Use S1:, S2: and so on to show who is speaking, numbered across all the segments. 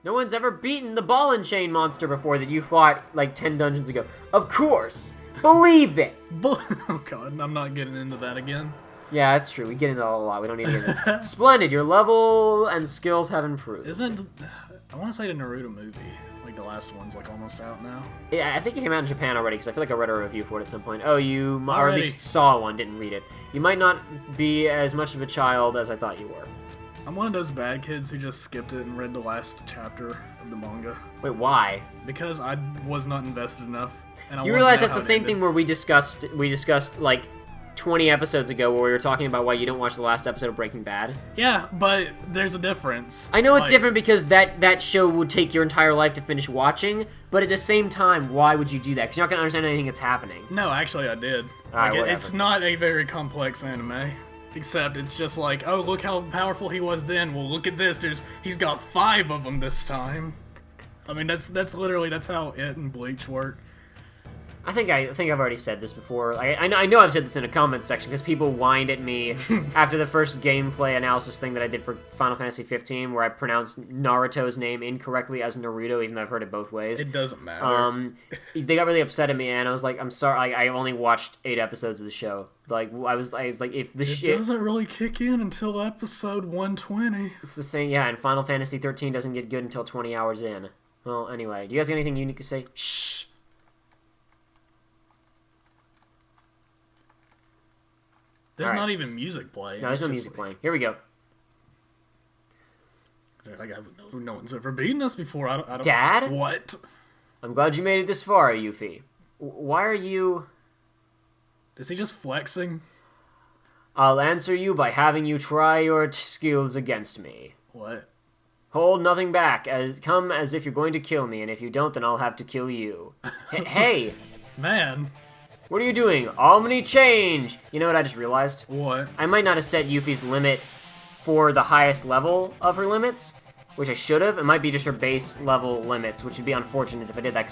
S1: No one's ever beaten the ball and chain monster before that you fought like 10 dungeons ago. Of course! Believe it!
S2: Oh god, I'm not getting into that again.
S1: Yeah, that's true. We get into that a lot. We don't need to get into it. Splendid. Your level and skills have improved.
S2: I want to say the Naruto movie, like the last one's like almost out now.
S1: Yeah, I think it came out in Japan already, because I feel like I read a review for it at some point. Oh, you... Or
S2: Already.
S1: at least saw one, didn't read it. You might not be as much of a child as I thought you were.
S2: I'm one of those bad kids who just skipped it and read the last chapter of the manga.
S1: Wait, why?
S2: Because I was not invested enough. And I
S1: You
S2: wanted to
S1: realize
S2: know
S1: that's
S2: how
S1: the
S2: it
S1: same
S2: ended.
S1: thing where we discussed like 20 episodes ago where we were talking about why you don't watch the last episode of Breaking Bad.
S2: Yeah, but there's a difference.
S1: I know it's
S2: Like,
S1: different because that show would take your entire life to finish watching, but at the same time, why would you do that? Because you're not going to understand anything that's happening.
S2: No, actually I did.
S1: Alright,
S2: Like,
S1: whatever.
S2: it's not a very complex anime. Except it's just like, oh, look how powerful he was then. Well, look at this. He's got 5 of them this time. I mean, that's literally how it and Bleach work.
S1: I think I've already said this before. I know I've said this in a comment section because people whined at me after the first gameplay analysis thing that I did for Final Fantasy 15, where I pronounced Naruto's name incorrectly as Naruto, even though I've heard it both ways.
S2: It doesn't matter.
S1: They got really upset at me, and I was like, I'm sorry. I only watched 8 episodes of the show. Like I was like, if the
S2: It
S1: shit.
S2: doesn't really kick in until episode 120.
S1: It's the same, yeah. And Final Fantasy 13 doesn't get good until 20 hours in. Well, anyway, do you guys got anything unique to say? Shh.
S2: There's
S1: Alright.
S2: not even music playing.
S1: No, there's
S2: It's
S1: no
S2: just
S1: music playing. Here we go.
S2: Like, no one's ever beaten us before. I don't.
S1: Dad?
S2: What?
S1: I'm glad you made it this far, Yuffie. Why are you...
S2: Is he just flexing?
S1: I'll answer you by having you try your skills against me.
S2: What?
S1: Hold nothing back. Come as if you're going to kill me, and if you don't, then I'll have to kill you. Hey!
S2: Man.
S1: What are you doing? Omni change! You know what I just realized?
S2: What?
S1: I might not have set Yuffie's limit for the highest level of her limits, which I should have. It might be just her base level limits, which would be unfortunate if I did that,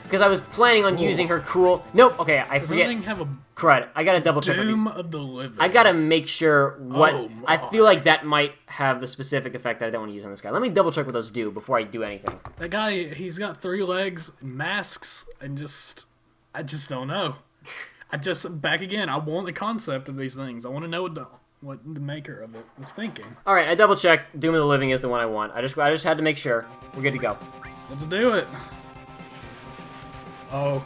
S1: because I was planning on using her cool... Nope, okay, I
S2: Does
S1: forget.
S2: anything have a
S1: Crud, I gotta double check what these...
S2: Doom of the Living?
S1: I gotta make sure what...
S2: Oh,
S1: I feel like that might have a specific effect that I don't want to use on this guy. Let me double check what those do before I do anything.
S2: That guy, he's got 3 legs, masks, and I just don't know. Back again, I want the concept of these things. I want to know what the maker of it was thinking.
S1: Alright, I double checked. Doom of the Living is the one I want. I just had to make sure. We're good to go.
S2: Let's do it. Oh.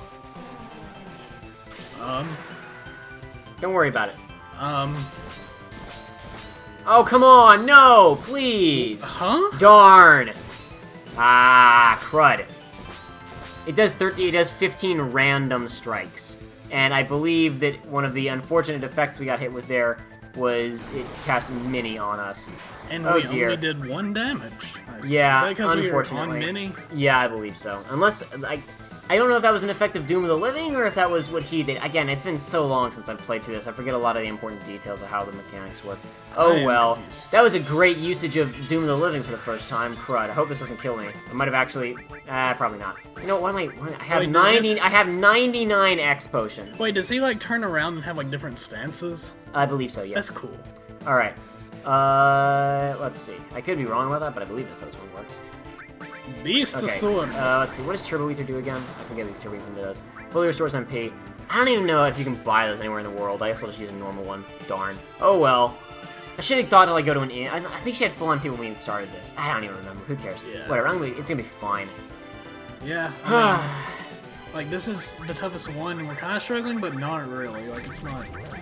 S1: Don't worry about it. Oh, come on! No! Please!
S2: Huh?
S1: Darn! Ah, crud. It does 15 random strikes. And I believe that one of the unfortunate effects we got hit with there was it cast Mini on us.
S2: And
S1: Oh,
S2: we
S1: dear.
S2: only did 1 damage.
S1: Yeah,
S2: Is that because we were on
S1: unfortunately.
S2: mini?
S1: Yeah, I believe so. Unless, I don't know if that was an effect of Doom of the Living or if that was what he did. Again, it's been so long since I've played through this. I forget a lot of the important details of how the mechanics work.
S2: I
S1: Oh
S2: am
S1: well.
S2: confused.
S1: That was a great usage of Doom of the Living for the first time. Crud. I hope this doesn't kill me. I might have actually... probably not. You know, I have
S2: Wait,
S1: 90... I have 99 X potions.
S2: Wait, does he like turn around and have like different stances?
S1: I believe so, yes.
S2: That's cool.
S1: Alright. Let's see. I could be wrong about that, but I believe that's how this one works.
S2: Beast
S1: Okay,
S2: of Sword.
S1: let's see. What does Turbo Ether do again? I forget what Turbo Ether does. Fully restores MP. I don't even know if you can buy those anywhere in the world. I guess I'll just use a normal one. Darn. Oh well. I should have thought to like go to an inn. I think she had full MP when we started this. I don't even remember. Who cares?
S2: Yeah,
S1: Whatever.
S2: I think
S1: It's gonna be fine.
S2: Yeah. I mean, like this is the toughest one, and we're kind of struggling, but not really. Like it's not anything.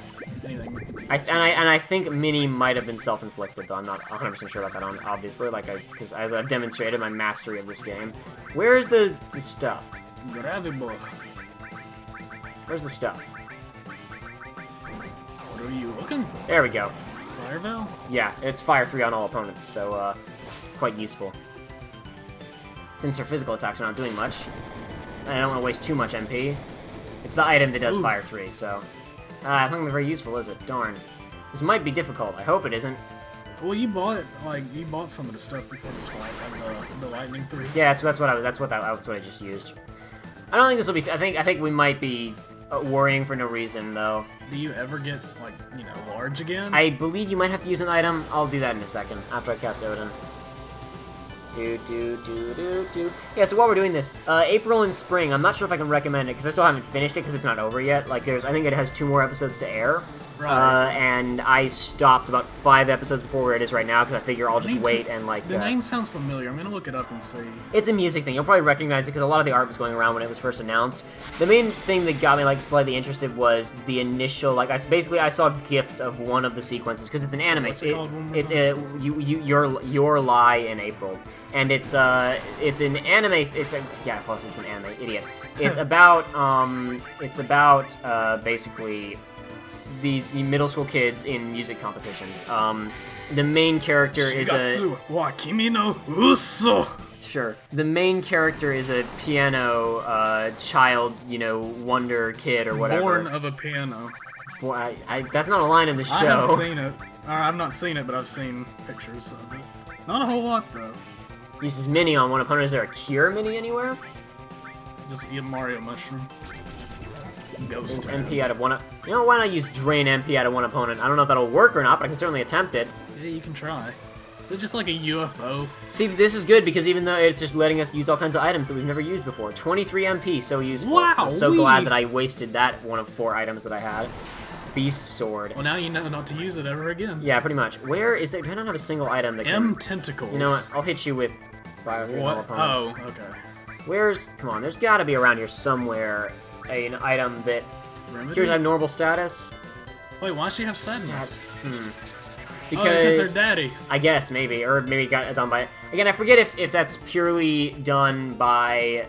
S1: I think Mini might have been self-inflicted, though I'm not 100% sure about that. Obviously, because I've demonstrated my mastery of this game. Where's the stuff?
S2: Gravity.
S1: Where's the stuff?
S2: What are you looking for?
S1: There we go.
S2: Fire Valve?
S1: Yeah, it's Fire 3 on all opponents, so quite useful. Since her physical attacks are not doing much, and I don't want to waste too much MP, it's the item that does
S2: Ooh.
S1: Fire 3, so... it's not going to be very useful, is it? Darn. This might be difficult. I hope it isn't.
S2: Well, you bought some of the stuff before this fight, like the lightning 3.
S1: Yeah, that's what I just used. I don't think this will be... I think we might be worrying for no reason, though.
S2: Do you ever get like large again?
S1: I believe you might have to use an item. I'll do that in a second, after I cast Odin. Yeah, so while we're doing this, April and Spring, I'm not sure if I can recommend it, because I still haven't finished it, because it's not over yet. Like, I think it has 2 more episodes to air.
S2: Right.
S1: And I stopped about 5 episodes before where it is right now, because I figure I'll just wait and, like...
S2: The name sounds familiar. I'm gonna look it up and see.
S1: It's a music thing. You'll probably recognize it, because a lot of the art was going around when it was first announced. The main thing that got me, like, slightly interested was the initial, like, I saw GIFs of one of the sequences, because it's an anime.
S2: What's it called?
S1: It's Your Lie in April. And it's an anime. It's an anime. Idiot. It's about basically these middle school kids in music competitions. The main character is
S2: wa kimi no uso.
S1: Sure. The main character is a piano child, wonder kid or whatever.
S2: Born of a piano.
S1: Boy, that's not a line in the show.
S2: I have seen it. I've not seen it, but I've seen pictures of it. Not a whole lot though.
S1: Uses mini on one opponent. Is there a cure mini anywhere?
S2: Just eat a Mario mushroom. Ghost
S1: MP out of one. Why not use drain MP out of one opponent? I don't know if that'll work or not, but I can certainly attempt it.
S2: Yeah, you can try. Is it just like a UFO?
S1: See, this is good because even though it's just letting us use all kinds of items that we've never used before. 23 MP, so useful.
S2: Wow!
S1: I'm so glad that I wasted that one of 4 items that I had. Beast Sword.
S2: Well, now you know not to use it ever again.
S1: Yeah, pretty much. Where is there? I don't have a single item that can...
S2: Tentacles.
S1: You know what? I'll hit you with...
S2: What? Oh, okay.
S1: Where's... Come on, there's gotta be around here somewhere an item that...
S2: Remedy?
S1: Here's abnormal status.
S2: Wait, why does she have sadness?
S1: Because
S2: her daddy.
S1: I guess, maybe. Or maybe it got done by... Again, I forget if that's purely done by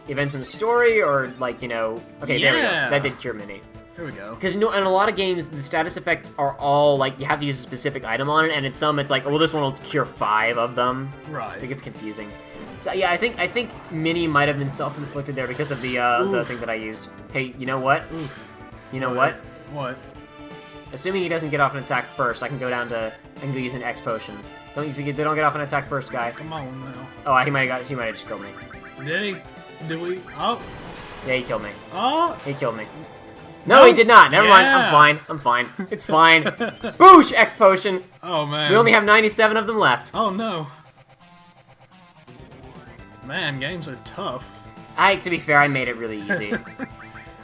S1: events in the story or, like, Okay, there we go. That did cure Mini.
S2: Here we go.
S1: Because in a lot of games, the status effects are all, like, you have to use a specific item on it, and in some, it's like, well, this one will cure 5 of them.
S2: Right.
S1: So it gets confusing. So, yeah, I think Mini might have been self-inflicted there because of the thing that I used. Hey, you know what?
S2: Oof.
S1: You know what?
S2: What?
S1: Assuming he doesn't get off an attack first, I can go use an X potion. Don't get off an attack first, guy.
S2: Come on now.
S1: Oh, he might have just killed me.
S2: Did he? Did we? Oh.
S1: Yeah, he killed me.
S2: Oh.
S1: He killed me. No, he did not. Never mind. I'm fine. It's fine. Boosh! X potion.
S2: Oh man.
S1: We only have 97 of them left.
S2: Oh no. Man, games are tough.
S1: To be fair, I made it really easy.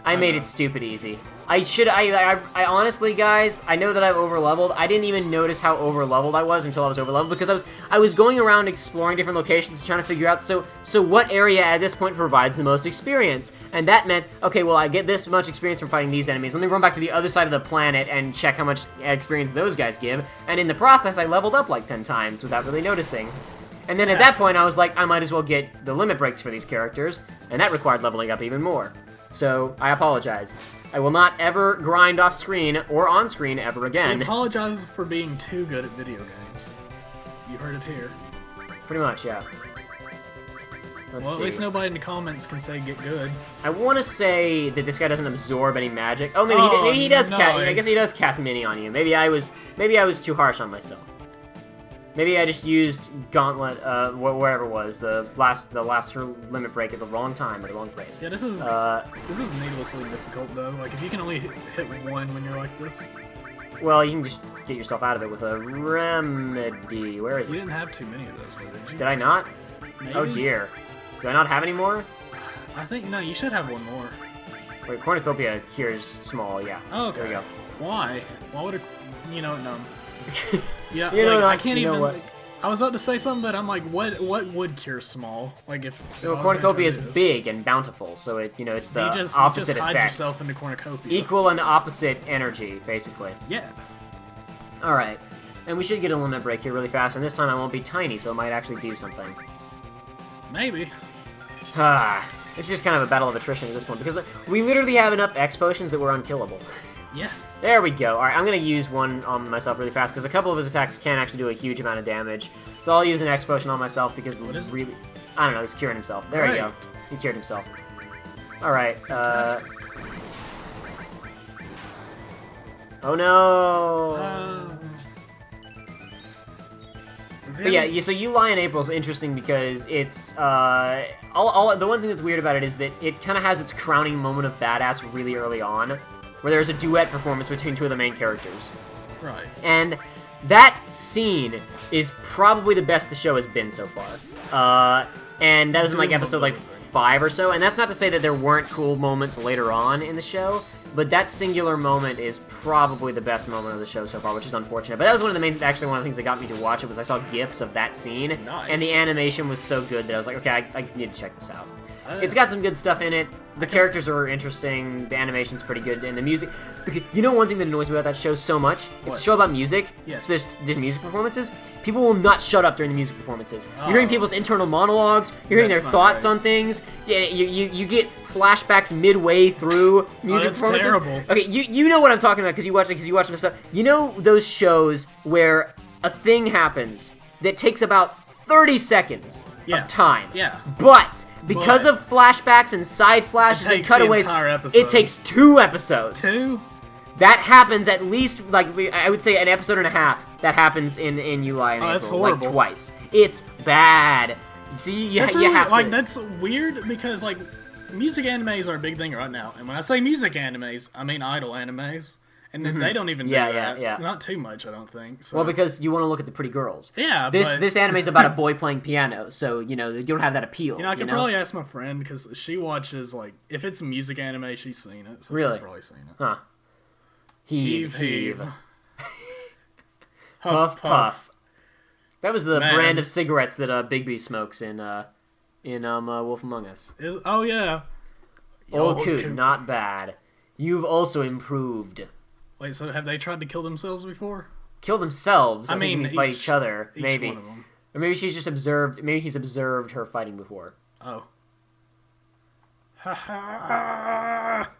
S1: I made it stupid easy. I honestly, guys, I know that I've overleveled. I didn't even notice how overleveled I was until I was overleveled because I was going around exploring different locations trying to figure out, so what area at this point provides the most experience? And that meant, okay, well, I get this much experience from fighting these enemies. Let me run back to the other side of the planet and check how much experience those guys give. And in the process, I leveled up like 10 times without really noticing. And then at that point, I was like, I might as well get the limit breaks for these characters, and that required leveling up even more. So, I apologize. I will not ever grind off screen or on screen ever again.
S2: I apologize for being too good at video games. You heard it here.
S1: Pretty much, yeah. Let's see.
S2: At least nobody in the comments can say get good.
S1: I want to say that this guy doesn't absorb any magic. Oh, maybe he does. I guess he does cast Mini on you. Maybe I was too harsh on myself. Maybe I just used Gauntlet, wherever it was, the last limit break at the wrong time or the wrong place.
S2: Yeah, this is needlessly difficult though. Like if you can only hit 1 when you're like this.
S1: Well, you can just get yourself out of it with a remedy. Where is it?
S2: You didn't have too many of those though, did you?
S1: Did I not?
S2: Maybe?
S1: Oh dear. Do I not have any more?
S2: I think no. You should have 1 more.
S1: Wait, Cornucopia cures small. Yeah.
S2: Oh, okay.
S1: There we go.
S2: Why? Why would it? You know, no. Yeah,
S1: I
S2: can't even. Like, I was about to say something, but I'm like, what would cure small? Like if
S1: Cornucopia is big and bountiful, so it's the opposite
S2: just hide
S1: effect.
S2: yourself into Cornucopia.
S1: Equal and opposite energy, basically.
S2: Yeah.
S1: All right, and we should get a limit break here really fast, and this time I won't be tiny, so it might actually do something.
S2: Maybe.
S1: It's just kind of a battle of attrition at this point because we literally have enough X potions that we're unkillable.
S2: Yeah.
S1: There we go. All right, I'm going to use one on myself really fast because a couple of his attacks can actually do a huge amount of damage. So I'll use an X potion on myself because really, I don't know, he's curing himself. There we go. He cured himself. All right. Oh no. But yeah, so You Lie in April is interesting because it's the one thing that's weird about it is that it kind of has its crowning moment of badass really early on. Where there's a duet performance between 2 of the main characters.
S2: Right.
S1: And that scene is probably the best the show has been so far. And that was in like episode like 5 or so. And that's not to say that there weren't cool moments later on in the show, but that singular moment is probably the best moment of the show so far, which is unfortunate. But that was one of the things that got me to watch it was I saw GIFs of that scene,
S2: Nice.
S1: and the animation was so good that I was like, okay, I need to check this out. It's got some good stuff in it. The characters are interesting. The animation's pretty good, and the music. You know, one thing that annoys me about that show so much? It's a show about music.
S2: Yes.
S1: So there's music performances. People will not shut up during the music performances. You're hearing people's internal monologues. You're hearing their thoughts on things. Yeah, you get flashbacks midway through music performances.
S2: Terrible.
S1: Okay, you know what I'm talking about because you watch enough stuff. You know those shows where a thing happens that takes about 30 seconds of time.
S2: Yeah.
S1: But because of flashbacks and side flashes and cutaways, it takes 2 episodes.
S2: 2?
S1: That happens at least, like, I would say an episode and a half that happens in July and April.
S2: That's horrible.
S1: Like, twice. It's bad. See, you have to...
S2: Like, that's weird because, like, music animes are a big thing right now. And when I say music animes, I mean idol animes. And they don't even do that.
S1: Yeah.
S2: Not too much, I don't think. So.
S1: Well, because you want to look at the pretty girls.
S2: Yeah,
S1: This anime is about a boy playing piano, so, you know, you don't have that appeal.
S2: You know, I could probably ask my friend, because she watches, like, if it's music anime, she's seen it. So
S1: Really?
S2: She's probably seen it.
S1: Huh. Heave.
S2: Huff,
S1: Puff. That was the brand of cigarettes that Bigby smokes in Wolf Among Us.
S2: Oh, yeah.
S1: Old Coot, not bad. You've also improved.
S2: Wait, so have they tried to kill themselves before?
S1: Kill themselves?
S2: I mean,
S1: think fight each other,
S2: each
S1: maybe.
S2: one of them.
S1: Or maybe she's just observed. Maybe he's observed her fighting before.
S2: Oh. Ha ha.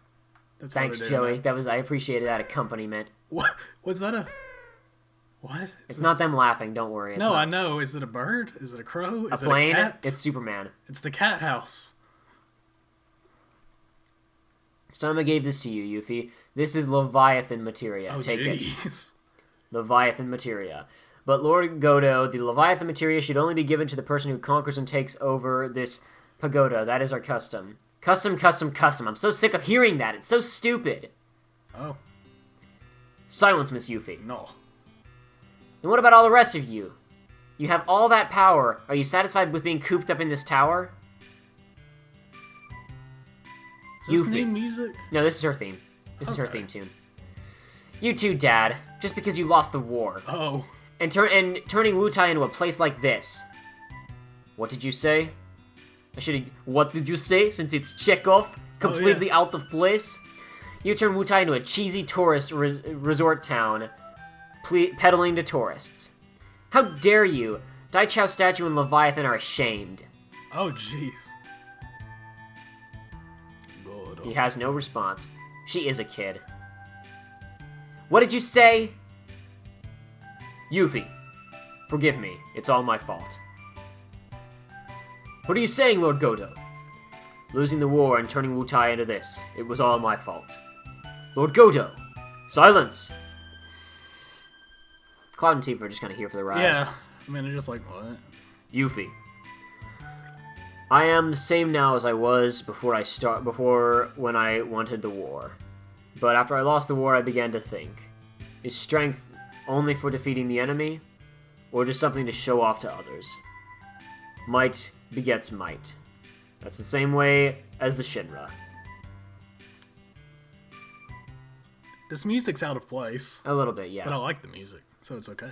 S1: Thanks, Joey. I appreciated that accompaniment.
S2: What? Was that a... What?
S1: It's not them laughing, don't worry.
S2: No, I know. Is it a bird? Is it a crow? Is
S1: a plane?
S2: It a cat?
S1: It's Superman.
S2: It's the cat house.
S1: It's time I gave this to you, Yuffie. This is Leviathan materia.
S2: Oh,
S1: Take
S2: geez.
S1: it. Leviathan materia. But Lord Godo, the Leviathan materia should only be given to the person who conquers and takes over this pagoda. That is our custom. Custom. I'm so sick of hearing that. It's so stupid.
S2: Oh.
S1: Silence, Miss Yuffie.
S2: No.
S1: And what about all the rest of you? You have all that power. Are you satisfied with being cooped up in this tower?
S2: Is this new music?
S1: No, this is her theme. This is her theme tune. You too, Dad. Just because you lost the war.
S2: Oh.
S1: And turning Wutai into a place like this. What did you say? What did you say? Since it's Chekhov, completely out of place. You turn Wutai into a cheesy tourist resort town, peddling to tourists. How dare you? Daichao statue and Leviathan are ashamed.
S2: Oh, jeez.
S1: He has no response. She is a kid. What did you say? Yuffie, forgive me. It's all my fault. What are you saying, Lord Godo? Losing the war and turning Wutai into this. It was all my fault. Lord Godo! Silence! Cloud and Tifa are just kind of here for the ride.
S2: Yeah. I mean, they're just like, what?
S1: Yuffie. I am the same now as I was before when I wanted the war. But after I lost the war, I began to think. Is strength only for defeating the enemy? Or just something to show off to others? Might begets might. That's the same way as the Shinra.
S2: This music's out of place.
S1: A little bit, yeah.
S2: But I like the music, so it's okay.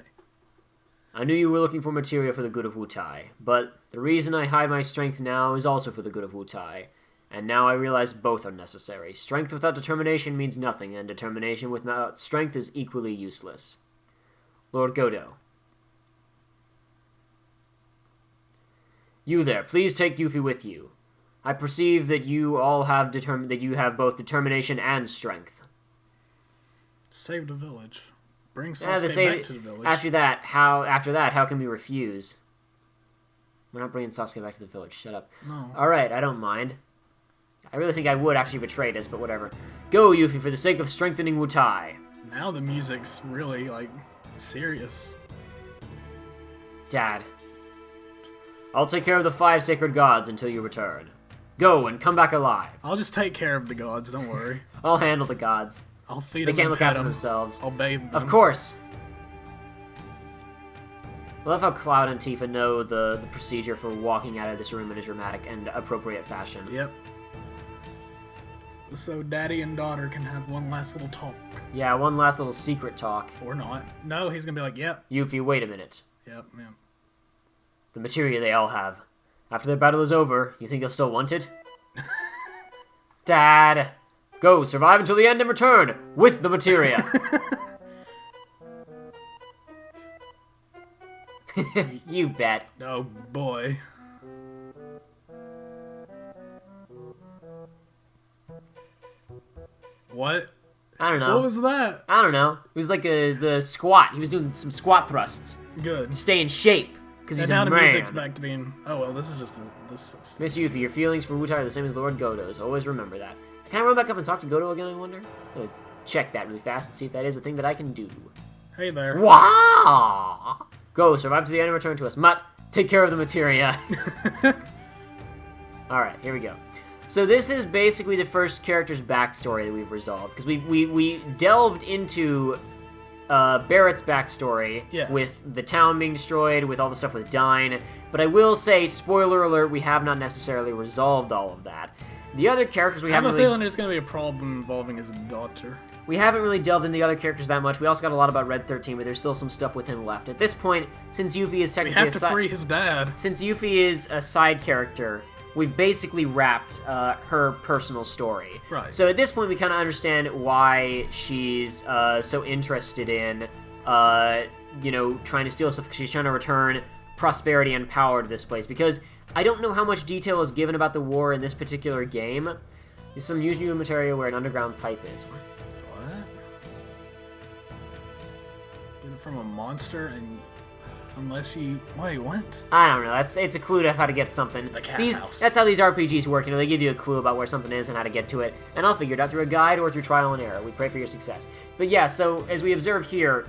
S1: I knew you were looking for material for the good of Wutai, but the reason I hide my strength now is also for the good of Wutai, and now I realize both are necessary. Strength without determination means nothing, and determination without strength is equally useless. Lord Godo. You there, please take Yuffie with you. I perceive that you all have both determination and strength.
S2: Save the village. Bring Sasuke back to the village.
S1: After that, how can we refuse? We're not bringing Sasuke back to the village. Shut up.
S2: No.
S1: Alright, I don't mind. I really think I would after you betrayed us, but whatever. Go, Yuffie, for the sake of strengthening Wutai.
S2: Now the music's really, like, serious.
S1: Dad. I'll take care of the 5 sacred gods until you return. Go and come back alive.
S2: I'll just take care of the gods, don't worry.
S1: I'll handle the gods.
S2: I'll feed
S1: They
S2: them
S1: can't
S2: and
S1: look
S2: pet
S1: out for
S2: them.
S1: themselves.
S2: I'll bathe them.
S1: Of course. I love how Cloud and Tifa know the procedure for walking out of this room in a dramatic and appropriate fashion.
S2: Yep. So daddy and daughter can have one last little talk.
S1: Yeah, one last little secret talk.
S2: Or not. No, he's gonna be like, yep.
S1: Yuffie, wait a minute.
S2: Yep, man.
S1: The materia they all have. After their battle is over, you think they'll still want it? Dad! Go, survive until the end and return! With the materia! You bet.
S2: Oh boy. What?
S1: I don't know.
S2: What was that?
S1: I don't know. It was like the squat. He was doing some squat thrusts
S2: Good.
S1: to stay in shape. Because he's
S2: And now
S1: a
S2: the
S1: man.
S2: music's back to being. Oh well, this is just this.
S1: Miss Yuffie, your feelings for Wutai are the same as Lord Godo's. Always remember that. Can I run back up and talk to Godo again, I wonder? I'm gonna check that really fast and see if that is a thing that I can do.
S2: Hey there.
S1: Wow! Go, survive to the end and return to us. Mutt, take care of the materia. Alright, here we go. So this is basically the first character's backstory that we've resolved. Because we delved into Barrett's backstory with the town being destroyed, with all the stuff with Dyne. But I will say, spoiler alert, we have not necessarily resolved all of that. The other characters we haven't
S2: I have a
S1: really...
S2: feeling there's gonna be a problem involving his daughter.
S1: We haven't really delved into the other characters that much. We also got a lot about Red 13, but there's still some stuff with him left. At this point, since Yuffie is
S2: We
S1: technically
S2: have to free his dad.
S1: Since Yuffie is a side character, we've basically wrapped her personal story.
S2: Right.
S1: So at this point, we kind of understand why she's so interested in, trying to steal stuff, because she's trying to return prosperity and power to this place. Because I don't know how much detail is given about the war in this particular game. There's some usual material where an underground pipe is.
S2: What? Get it from a monster and... Unless you... Wait, what?
S1: I don't know. It's a clue to how to get something.
S2: The cat house.
S1: That's how these RPGs work. They give you a clue about where something is and how to get to it. And I'll figure it out through a guide or through trial and error. We pray for your success. But yeah, so as we observe here,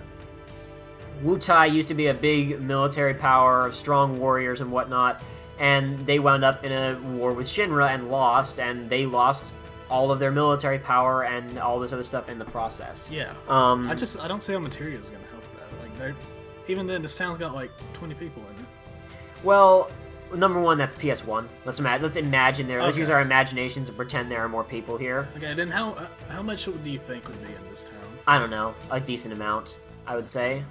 S1: Wutai used to be a big military power of strong warriors and whatnot, and they wound up in a war with Shinra and lost, and they lost all of their military power and all this other stuff in the process.
S2: Yeah. I don't see how materia is gonna help that. Like, even then, this town's got like 20 people in it.
S1: Well, number one, that's PS1. Let's imagine there. Let's use our imaginations and pretend there are more people here.
S2: Okay, then how much do you think would be in this town?
S1: I don't know, a decent amount, I would say.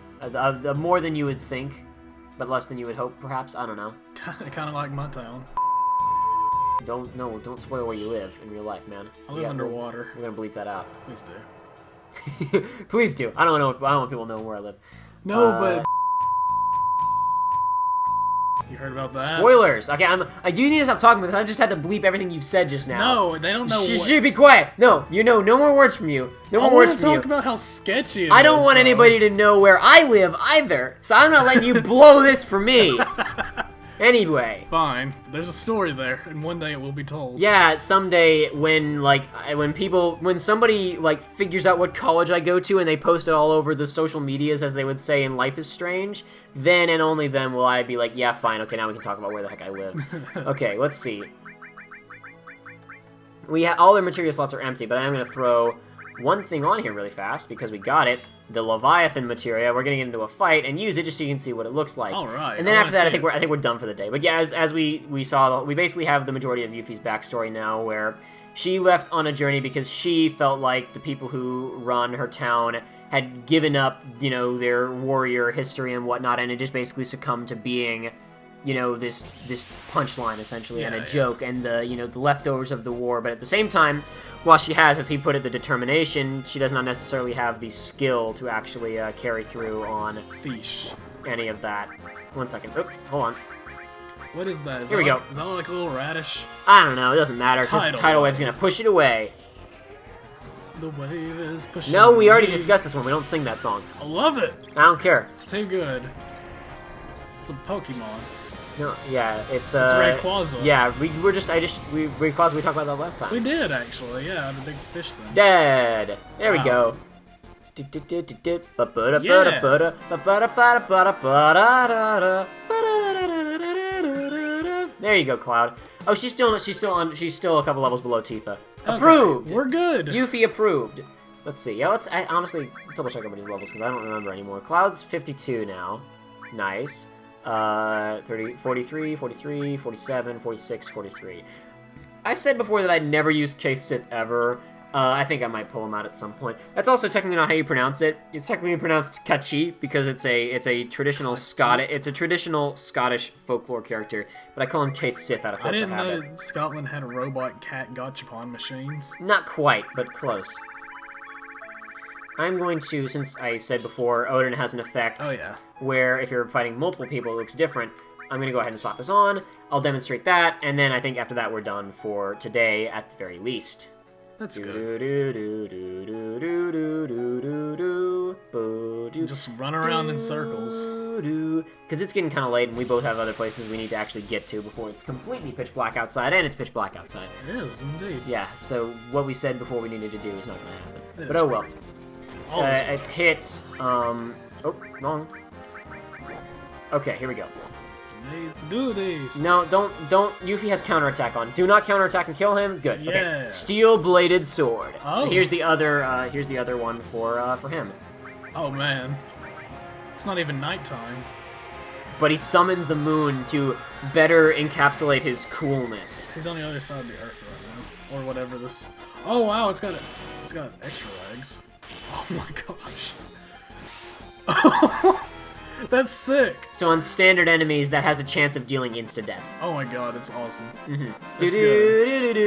S1: More than you would think, but less than you would hope, perhaps. I don't know.
S2: Kind of like my town.
S1: Don't spoil where you live in real life, man.
S2: I live underwater.
S1: We're gonna bleep that out.
S2: Please do.
S1: Please do. I don't want people to know where I live.
S2: No, but you heard about that?
S1: Spoilers. Okay, you need to stop talking because I just had to bleep everything you've said just now.
S2: No, they don't know.
S1: Shh, be quiet. No, no more words from you. No more words from you.
S2: I want to talk about how sketchy it is.
S1: I don't want anybody to know where I live either, so I'm not letting you blow this for me. Anyway.
S2: Fine. There's a story there, and one day it will be told.
S1: Yeah, someday when somebody figures out what college I go to and they post it all over the social medias, as they would say in Life is Strange, then and only then will I be like, yeah, fine, okay, now we can talk about where the heck I live. Okay, let's see. All their material slots are empty, but I'm gonna throw one thing on here really fast because we got it. The Leviathan materia. We're gonna get into a fight and use it just so you can see what it looks like.
S2: All right.
S1: And then after that, I think we're done for the day. But yeah, as we saw, we basically have the majority of Yuffie's backstory now, where she left on a journey because she felt like the people who run her town had given up, their warrior history and whatnot, and it just basically succumbed to being, this punchline essentially, and a joke, and the leftovers of the war. But at the same time, while she has, as he put it, the determination, she does not necessarily have the skill to actually carry through on any of that. 1 second. Oop, hold on.
S2: What is that?
S1: Here we go.
S2: Is that like a little radish?
S1: I don't know. It doesn't matter. Because Tidal Wave's gonna push it away.
S2: The wave is pushing.
S1: No, we already discussed this one. We don't sing that song.
S2: I love it.
S1: I don't care.
S2: It's too good. It's a Pokemon.
S1: No, yeah, it's
S2: Rayquaza.
S1: Yeah, Rayquaza. We talked about that last time.
S2: We did actually. Yeah, the big fish thing.
S1: Dead. There we go. There you go, Cloud. Oh, she's still a couple levels below Tifa. Approved.
S2: Okay, we're good.
S1: Yuffie approved. Let's see. Yeah, honestly, let's double check everybody's levels because I don't remember anymore. Cloud's 52 now. Nice. 30, 43, 43, 47, 46, 43. I said before that I'd never use Keith Sith ever. I think I might pull him out at some point. That's also technically not how you pronounce it. It's technically pronounced Kachi because it's a traditional Scottish folklore character. But I call him Keith Sith out of force of habit.
S2: I didn't know that Scotland had robot cat gachapon machines.
S1: Not quite, but close. I'm going to, since I said before, Odin has an effect.
S2: Oh yeah.
S1: Where if you're fighting multiple people, it looks different. I'm going to go ahead and slap this on. I'll demonstrate that, and then I think after that we're done for today at the very least.
S2: That's good. Just run around in circles.
S1: Because it's getting kind of late, and we both have other places we need to actually get to before it's completely pitch black outside, and it's pitch black outside.
S2: It is, indeed.
S1: Yeah, so what we said before we needed to do is not going to happen. But
S2: is
S1: oh well.
S2: It
S1: Hit, oh, wrong. Okay, here we go.
S2: Let's do this.
S1: No, don't. Yuffie has counterattack on. Do not counterattack and kill him. Good.
S2: Yeah.
S1: Okay. Steel-bladed sword.
S2: Oh.
S1: And here's the other one for him.
S2: Oh man, it's not even nighttime.
S1: But he summons the moon to better encapsulate his coolness.
S2: He's on the other side of the earth right now, or whatever this. Oh wow, it's got extra legs. Oh my gosh. That's sick.
S1: So on standard enemies, that has a chance of dealing insta-death.
S2: Oh my god, it's awesome.
S1: That's good.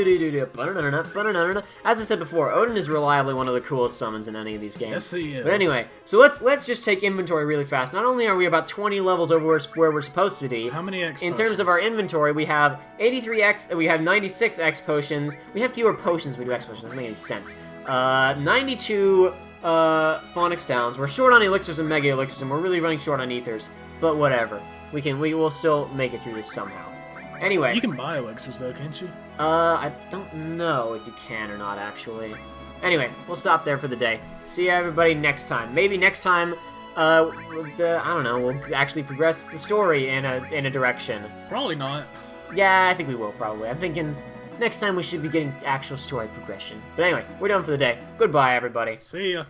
S1: As I said before, Odin is reliably one of the coolest summons in any of these games.
S2: Yes, he is.
S1: But anyway, so let's just take inventory really fast. Not only are we about 20 levels over where we're supposed to be.
S2: How many X
S1: In
S2: potions?
S1: terms of our inventory, we have 83 X, we have 96 X potions. We have fewer potions than we do X potions. Doesn't make any sense. 92 Phonics Downs. We're short on elixirs and mega elixirs, and we're really running short on ethers. But whatever. We will still make it through this somehow. Anyway.
S2: You can buy elixirs though, can't you?
S1: I don't know if you can or not, actually. Anyway, we'll stop there for the day. See everybody next time. Maybe next time, I don't know, we'll actually progress the story in a direction.
S2: Probably not.
S1: Yeah, I think we will, probably. I'm thinking next time we should be getting actual story progression. But anyway, we're done for the day. Goodbye, everybody.
S2: See ya.